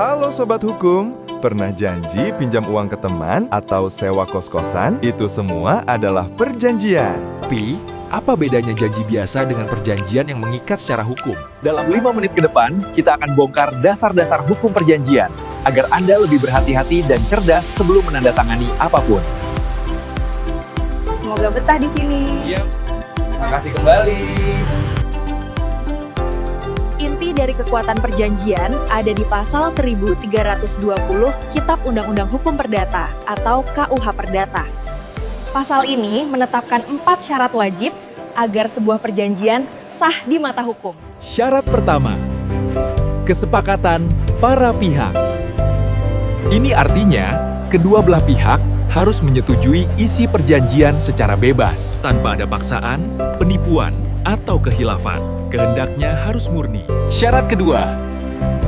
Halo Sobat Hukum, pernah janji pinjam uang ke teman atau sewa kos-kosan? Itu semua adalah perjanjian. Tapi, apa bedanya janji biasa dengan perjanjian yang mengikat secara hukum? Dalam 5 menit ke depan, kita akan bongkar dasar-dasar hukum perjanjian agar Anda lebih berhati-hati dan cerdas sebelum menandatangani apapun. Semoga betah di sini. Iya, makasih kembali. Inti dari kekuatan perjanjian ada di pasal 1320 Kitab Undang-Undang Hukum Perdata atau KUH Perdata. Pasal ini menetapkan 4 syarat wajib agar sebuah perjanjian sah di mata hukum. Syarat pertama, kesepakatan para pihak. Ini artinya, kedua belah pihak harus menyetujui isi perjanjian secara bebas, tanpa ada paksaan, penipuan, atau kehilafan. Kehendaknya harus murni. Syarat kedua,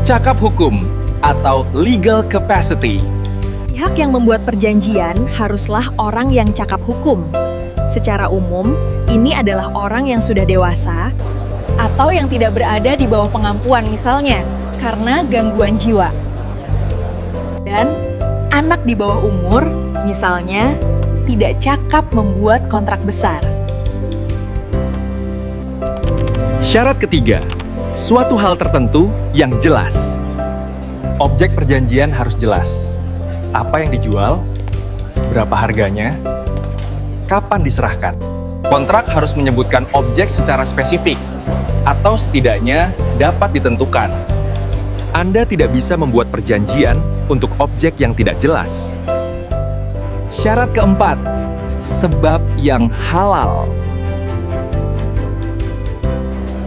cakap hukum atau legal capacity. Pihak yang membuat perjanjian haruslah orang yang cakap hukum. Secara umum, ini adalah orang yang sudah dewasa atau yang tidak berada di bawah pengampuan misalnya karena gangguan jiwa. Dan anak di bawah umur, misalnya, tidak cakap membuat kontrak besar. Syarat ketiga, suatu hal tertentu yang jelas. Objek perjanjian harus jelas. Apa yang dijual, berapa harganya, kapan diserahkan. Kontrak harus menyebutkan objek secara spesifik, atau setidaknya dapat ditentukan. Anda tidak bisa membuat perjanjian untuk objek yang tidak jelas. Syarat keempat, sebab yang halal.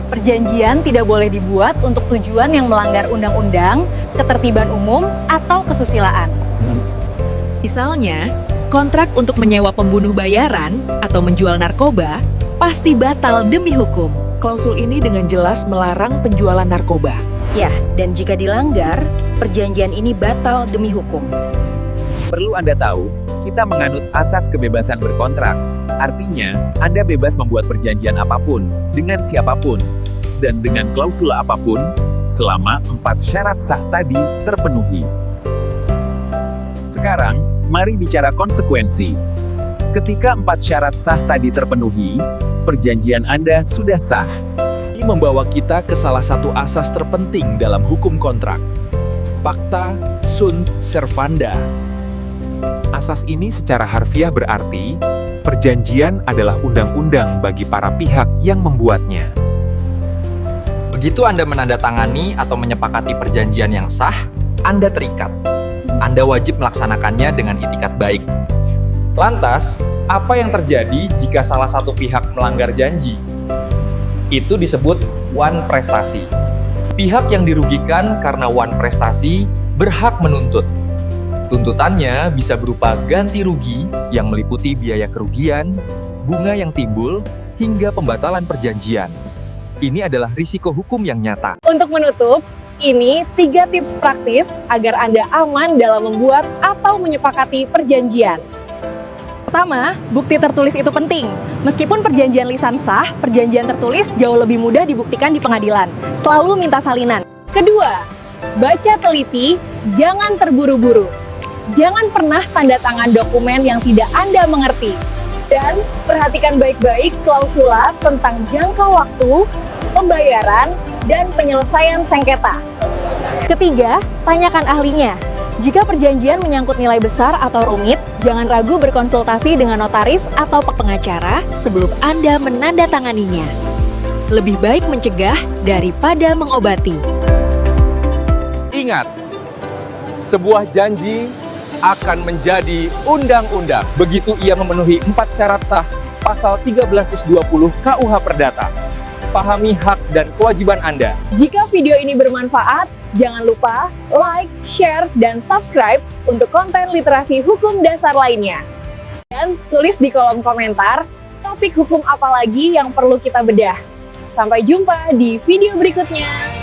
Perjanjian tidak boleh dibuat untuk tujuan yang melanggar undang-undang, ketertiban umum, atau kesusilaan. Misalnya, kontrak untuk menyewa pembunuh bayaran atau menjual narkoba pasti batal demi hukum. Klausul ini dengan jelas melarang penjualan narkoba. Ya, dan jika dilanggar, perjanjian ini batal demi hukum. Perlu Anda tahu, kita menganut asas kebebasan berkontrak. Artinya, Anda bebas membuat perjanjian apapun, dengan siapapun, dan dengan klausul apapun, selama 4 syarat sah tadi terpenuhi. Sekarang, mari bicara konsekuensi. Ketika 4 syarat sah tadi terpenuhi, perjanjian Anda sudah sah. Ini membawa kita ke salah satu asas terpenting dalam hukum kontrak. Pacta sunt servanda. Asas ini secara harfiah berarti, perjanjian adalah undang-undang bagi para pihak yang membuatnya. Begitu Anda menandatangani atau menyepakati perjanjian yang sah, Anda terikat. Anda wajib melaksanakannya dengan itikat baik. Lantas, apa yang terjadi jika salah satu pihak melanggar janji? Itu disebut wan prestasi. Pihak yang dirugikan karena wan prestasi berhak menuntut. Tuntutannya bisa berupa ganti rugi yang meliputi biaya kerugian, bunga yang timbul, hingga pembatalan perjanjian. Ini adalah risiko hukum yang nyata. Untuk menutup, ini 3 tips praktis agar Anda aman dalam membuat atau menyepakati perjanjian. Pertama, bukti tertulis itu penting. Meskipun perjanjian lisan sah, perjanjian tertulis jauh lebih mudah dibuktikan di pengadilan. Selalu minta salinan. Kedua, baca teliti, jangan terburu-buru. Jangan pernah tanda tangan dokumen yang tidak Anda mengerti. Dan perhatikan baik-baik klausula tentang jangka waktu, pembayaran, dan penyelesaian sengketa. Ketiga, tanyakan ahlinya. Jika perjanjian menyangkut nilai besar atau rumit, jangan ragu berkonsultasi dengan notaris atau pengacara sebelum Anda menandatanganinya. Lebih baik mencegah daripada mengobati. Ingat, sebuah janji akan menjadi undang-undang begitu ia memenuhi 4 syarat sah pasal 1320 KUH Perdata. Pahami hak dan kewajiban Anda. Jika video ini bermanfaat, jangan lupa like, share, dan subscribe untuk konten literasi hukum dasar lainnya. Dan tulis di kolom komentar topik hukum apa lagi yang perlu kita bedah. Sampai jumpa di video berikutnya.